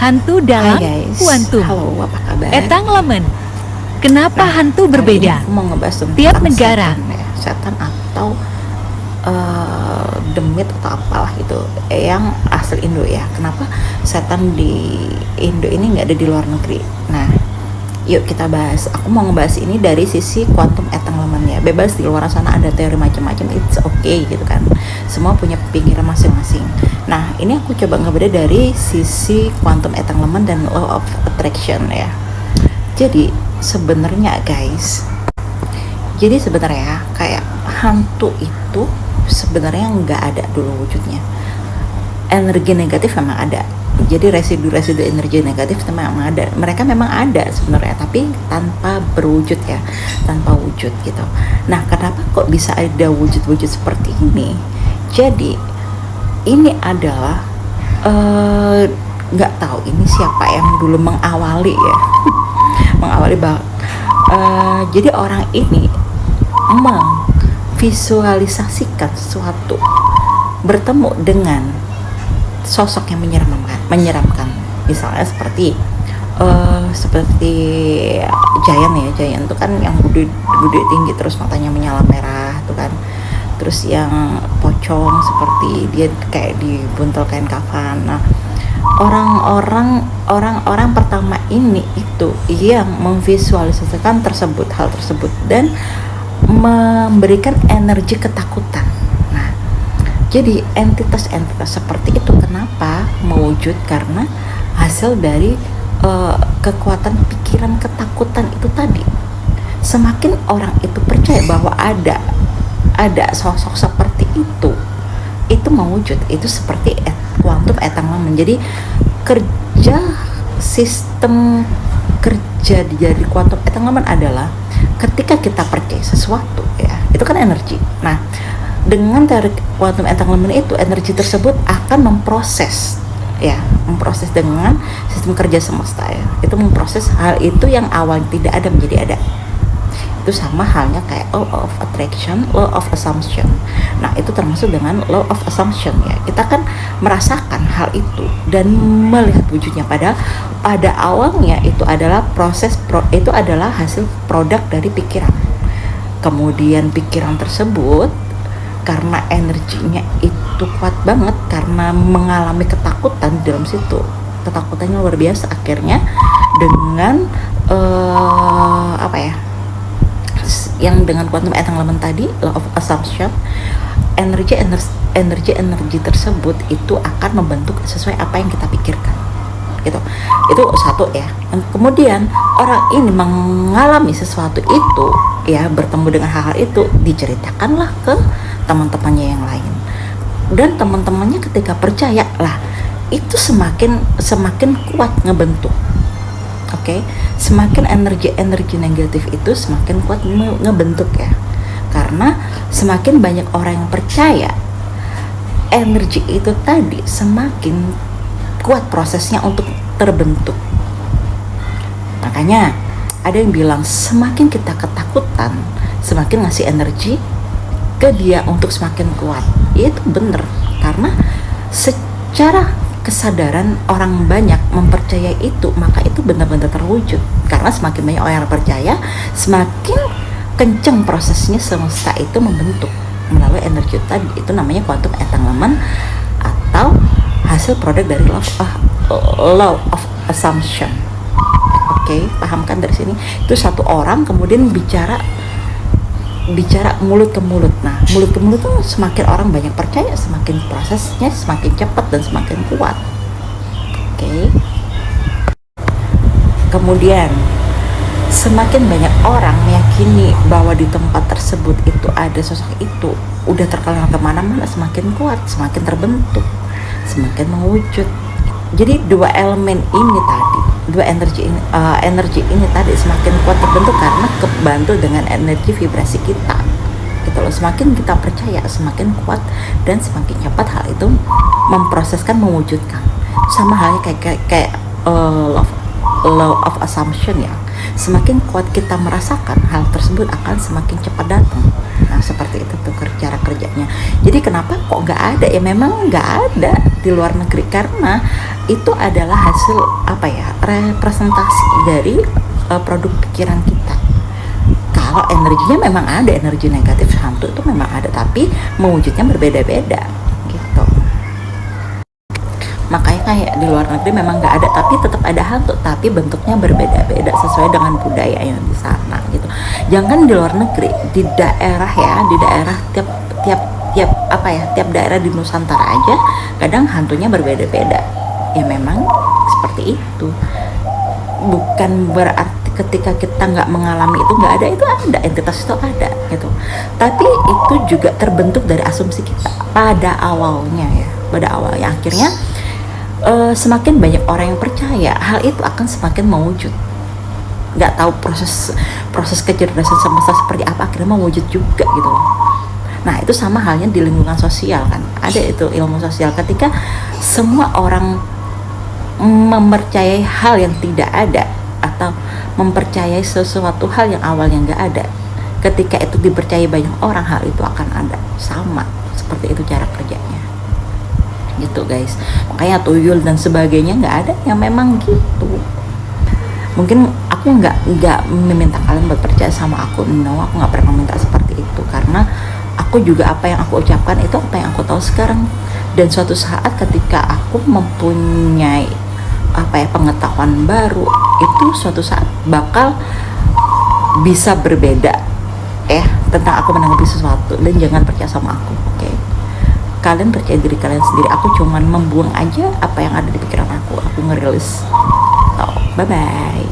Hantu Hai dalam guys, kuantum. halo, apa kabar? Etang Lemen. Kenapa hantu Hari ini berbeda? aku mau ngebahas tentang Tiap negara. setan atau demit atau apalah itu yang asli Indo ya. Kenapa setan di Indo ini nggak ada di luar negeri? Nah, yuk kita bahas. Aku mau ngebahas ini dari sisi quantum entanglement ya. Bebas, di luar sana ada teori macam-macam, it's okay gitu kan. Semua punya pikiran masing-masing. Nah, ini aku coba ngebedah dari sisi quantum entanglement dan law of attraction ya. Jadi sebenarnya guys, kayak hantu itu sebenarnya nggak ada dulu wujudnya. Energi negatif memang ada, jadi residu-residu energi negatif memang ada. Mereka memang ada sebenarnya, tapi tanpa berwujud ya, tanpa wujud gitu. Nah, kenapa kok bisa ada wujud-wujud seperti ini? Jadi ini adalah nggak tahu ini siapa yang dulu mengawali ya mengawali jadi orang ini visualisasikan sesuatu, bertemu dengan sosok yang menyeramkan. Misalnya seperti Giant itu kan yang gede tinggi, terus matanya menyala merah tuh kan. Terus yang pocong seperti dia kayak dibuntel kain kafan. Nah, orang-orang pertama ini itu yang memvisualisasikan hal tersebut dan memberikan energi ketakutan. Nah, jadi entitas-entitas seperti itu kenapa mewujud? Karena hasil dari kekuatan pikiran ketakutan itu tadi. Semakin orang itu percaya bahwa ada sosok seperti itu mewujud. Itu seperti quantum entanglement. Jadi sistem kerja dari quantum entanglement adalah ketika kita percaya sesuatu ya, itu kan energi. Nah, dengan teori quantum entanglement itu, energi tersebut akan memproses dengan sistem kerja semesta ya. Itu memproses hal itu yang awalnya tidak ada menjadi ada. Itu sama halnya kayak law of attraction, law of assumption. Nah, itu termasuk dengan law of assumption ya. Kita kan merasakan hal itu dan melihat wujudnya, pada awalnya itu adalah itu adalah hasil produk dari pikiran. Kemudian pikiran tersebut karena energinya itu kuat banget, karena mengalami ketakutan di dalam situ, ketakutannya luar biasa, akhirnya dengan yang dengan quantum entanglement tadi, law of assumption, energi tersebut itu akan membentuk sesuai apa yang kita pikirkan gitu. Itu satu ya. Kemudian orang ini mengalami sesuatu itu ya, bertemu dengan hal-hal itu, diceritakanlah ke teman-temannya yang lain, dan teman-temannya ketika percaya lah, itu semakin kuat ngebentuk. Oke, semakin energi negatif itu semakin kuat ngebentuk ya, karena semakin banyak orang yang percaya, energi itu tadi semakin kuat prosesnya untuk terbentuk. Makanya ada yang bilang semakin kita ketakutan, semakin ngasih energi ke dia untuk semakin kuat. Itu bener, karena secara kesadaran orang banyak mempercayai itu, maka itu benar-benar terwujud. Karena semakin banyak orang yang percaya, semakin kenceng prosesnya semesta itu membentuk melalui energi tadi. Itu namanya quantum entanglement atau hasil produk dari law of assumption. Oke, paham kan dari sini? Itu satu orang kemudian bicara mulut ke mulut. Nah, mulut ke mulut tuh semakin orang banyak percaya, semakin prosesnya semakin cepat dan semakin kuat. Oke. Kemudian semakin banyak orang meyakini bahwa di tempat tersebut itu ada sosok itu, udah terkenal kemana-mana, semakin kuat, semakin terbentuk, semakin mewujud. Jadi dua elemen ini tadi, dua energi ini tadi semakin kuat terbentuk karena kebantu dengan energi vibrasi kita gitu loh. Semakin kita percaya, semakin kuat dan semakin cepat hal itu memproseskan, mewujudkan. Sama halnya kayak law of assumption ya. Semakin kuat kita merasakan, hal tersebut akan semakin cepat datang. Nah, seperti itu tuh cara kerjanya. Jadi kenapa kok nggak ada? Ya memang nggak ada di luar negeri, karena itu adalah hasil apa ya, representasi dari produk pikiran kita. Kalau energinya memang ada, energi negatif hantu itu memang ada, tapi mewujudnya berbeda-beda gitu. Makanya kayak di luar negeri memang nggak ada, tapi tetap ada hantu, tapi bentuknya berbeda-beda sesuai dengan budaya yang di sana gitu. Jangan di luar negeri, di daerah ya, di daerah tiap daerah di Nusantara aja kadang hantunya berbeda-beda. Ya memang seperti itu. Bukan berarti ketika kita nggak mengalami itu nggak ada, itu ada, entitas itu ada gitu. Tapi itu juga terbentuk dari asumsi kita pada awalnya ya, akhirnya semakin banyak orang yang percaya, hal itu akan semakin mewujud. Nggak tahu proses kecerdasan semesta seperti apa, akhirnya mewujud juga gitu loh. Nah itu sama halnya di lingkungan sosial kan, ada itu ilmu sosial, ketika semua orang mempercayai hal yang tidak ada atau mempercayai sesuatu hal yang awalnya nggak ada, ketika itu dipercayai banyak orang, hal itu akan ada. Sama seperti itu cara kerjanya gitu guys. Makanya tuyul dan sebagainya nggak ada yang memang gitu. Mungkin aku nggak meminta kalian berpercaya sama aku, no, aku nggak pernah meminta seperti itu, karena aku juga apa yang aku ucapkan itu apa yang aku tahu sekarang. Dan suatu saat ketika aku mempunyai pengetahuan baru, itu suatu saat bakal bisa berbeda tentang aku menanggapi sesuatu. Dan jangan percaya sama aku, oke? Kalian percaya diri kalian sendiri. Aku cuman membuang aja apa yang ada di pikiran aku ngerilis. Bye bye.